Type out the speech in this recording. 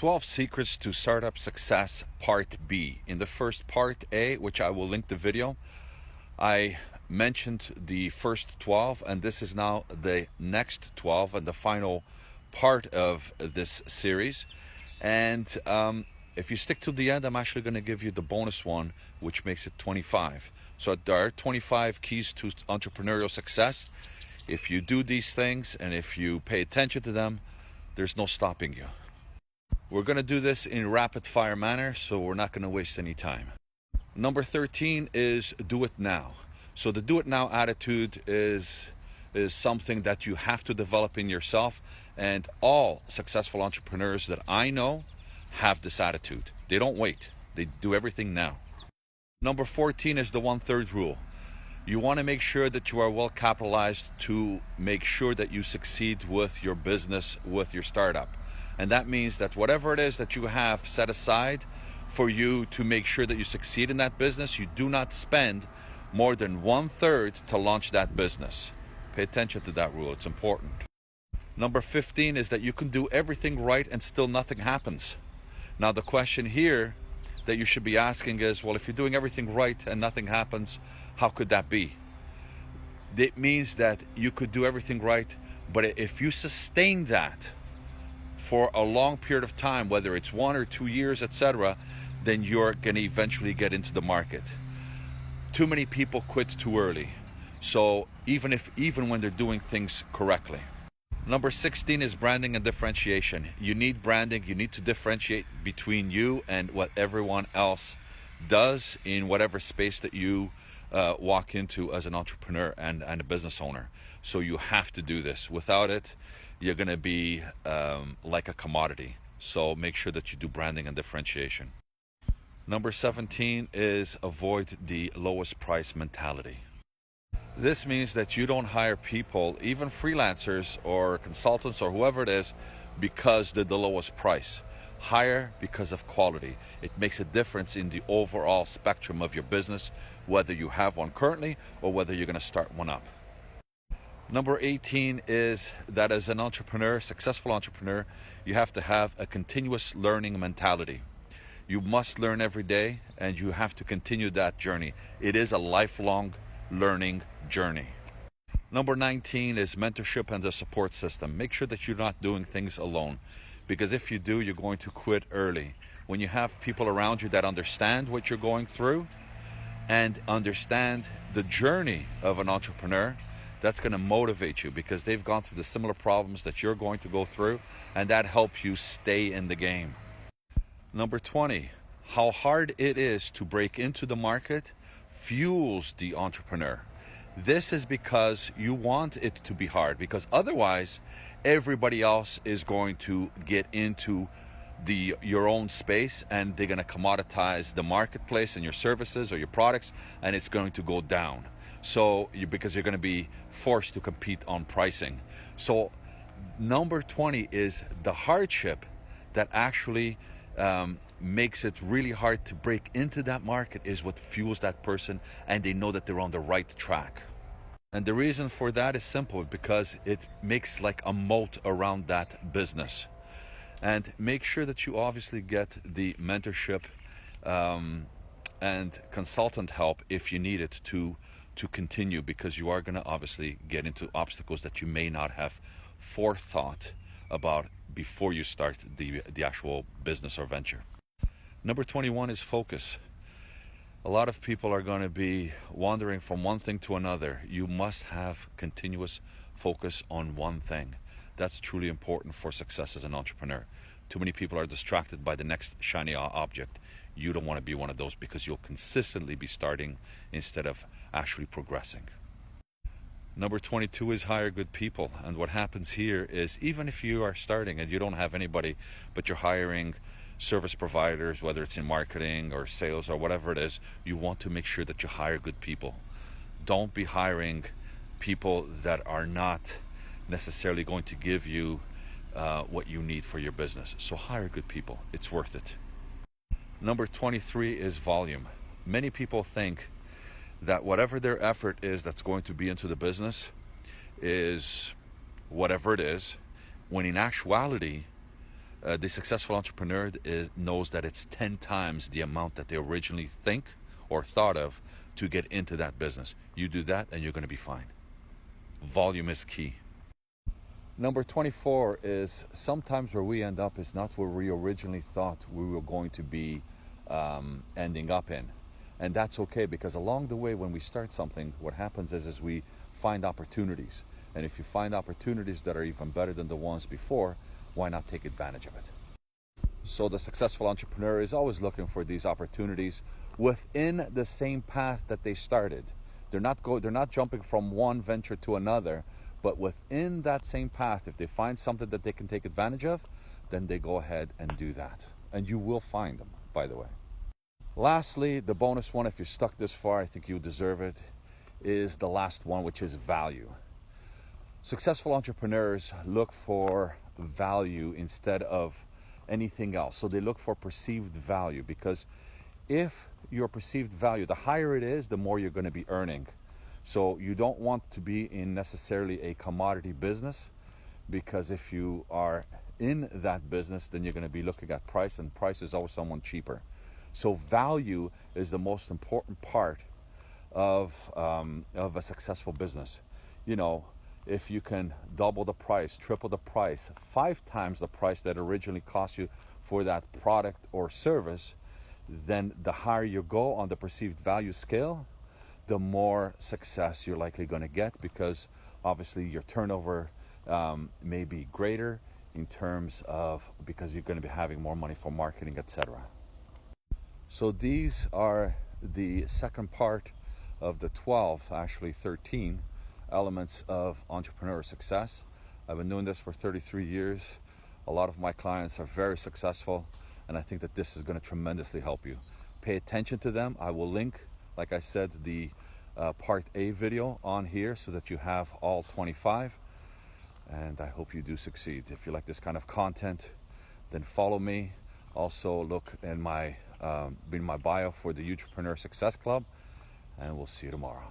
12 Secrets to Startup Success Part B. In the first Part A, which I will link the video, I mentioned the first 12, and this is now the next 12 and the final part of this series. And if you stick to the end, I'm actually going to give you the bonus one, which makes it 25. So there are 25 keys to entrepreneurial success. If you do these things and if you pay attention to them, there's no stopping you. We're going to do this in rapid fire manner, so we're not going to waste any time. Number 13 is do it now. So the do it now attitude is something that you have to develop in yourself, and all successful entrepreneurs that I know have this attitude. They don't wait. They do everything now. Number 14 is the 1/3 rule. You want to make sure that you are well capitalized to make sure that you succeed with your business, with your startup. And that means that whatever it is that you have set aside for you to make sure that you succeed in that business, you do not spend more than 1/3 to launch that business. Pay attention to that rule, it's important. Number 15 is that you can do everything right and still nothing happens. Now the question here that you should be asking is, well, if you're doing everything right and nothing happens, how could that be? It means that you could do everything right, but if you sustain that for a long period of time, whether it's 1 or 2 years, etc., then you're going to eventually get into the market. Too many people quit too early. So even when they're doing things correctly. Number 16 is branding and differentiation. You need branding. You need to differentiate between you and what everyone else does in whatever space that you walk into as an entrepreneur and a business owner. So you have to do this. Without it, you're going to be like a commodity. So make sure that you do branding and differentiation. Number 17 is avoid the lowest price mentality. This means that you don't hire people, even freelancers or consultants or whoever it is, because they're the lowest price. Hire because of quality. It makes a difference in the overall spectrum of your business, whether you have one currently or whether you're going to start one up. Number 18 is that as an entrepreneur, successful entrepreneur, you have to have a continuous learning mentality. You must learn every day, and you have to continue that journey. It is a lifelong learning journey. Number 19 is mentorship and the support system. Make sure that you're not doing things alone, because if you do, you're going to quit early. When you have people around you that understand what you're going through and understand the journey of an entrepreneur, that's going to motivate you because they've gone through the similar problems that you're going to go through, and that helps you stay in the game. Number 20, how hard it is to break into the market fuels the entrepreneur. This is because you want it to be hard, because otherwise everybody else is going to get into your own space, and they're going to commoditize the marketplace and your services or your products, and it's going to go down. So because you're going to be forced to compete on pricing. So number 20 is the hardship that actually makes it really hard to break into that market is what fuels that person, and they know that they're on the right track. And the reason for that is simple, because it makes like a moat around that business. And make sure that you obviously get the mentorship and consultant help if you need it to continue, because you are going to obviously get into obstacles that you may not have forethought about before you start the actual business or venture. Number 21 is focus. A lot of people are going to be wandering from one thing to another. You must have continuous focus on one thing. That's truly important for success as an entrepreneur. Too many people are distracted by the next shiny object. You don't want to be one of those, because you'll consistently be starting instead of actually progressing. Number 22 is hire good people. And what happens here is, even if you are starting and you don't have anybody, but you're hiring service providers, whether it's in marketing or sales or whatever it is, you want to make sure that you hire good people. Don't be hiring people that are not necessarily going to give you what you need for your business. So hire good people. It's worth it. Number 23 is volume. Many people think that whatever their effort is that's going to be into the business is whatever it is, when in actuality, The successful entrepreneur knows that it's 10 times the amount that they originally think or thought of to get into that business. You do that and you're going to be fine. Volume is key. Number 24 is sometimes where we end up is not where we originally thought we were going to be ending up in. And that's okay, because along the way when we start something, what happens is we find opportunities. And if you find opportunities that are even better than the ones before, why not take advantage of it? So the successful entrepreneur is always looking for these opportunities within the same path that they started. They're not jumping from one venture to another, but within that same path, if they find something that they can take advantage of, then they go ahead and do that. And you will find them, by the way. Lastly, the bonus one, if you're stuck this far, I think you deserve it, is the last one, which is value. Successful entrepreneurs look for value instead of anything else. So they look for perceived value, because if your perceived value, the higher it is, the more you're going to be earning. So you don't want to be in necessarily a commodity business, because if you are in that business, then you're going to be looking at price, and price is always someone cheaper. So value is the most important part of a successful business. You know, if you can double the price, triple the price, 5 times the price that originally cost you for that product or service, then the higher you go on the perceived value scale, the more success you're likely going to get, because obviously your turnover may be greater in terms of, because you're going to be having more money for marketing, etc. So these are the second part of the 12, actually 13 elements of entrepreneur success. I've been doing this for 33 years. A lot of my clients are very successful, and I think that this is going to tremendously help you. Pay attention to them. I will link, like I said, the part A video on here so that you have all 25, and I hope you do succeed. If you like this kind of content, then follow me. Also look in my bio for the Entrepreneur Success Club, and we'll see you tomorrow.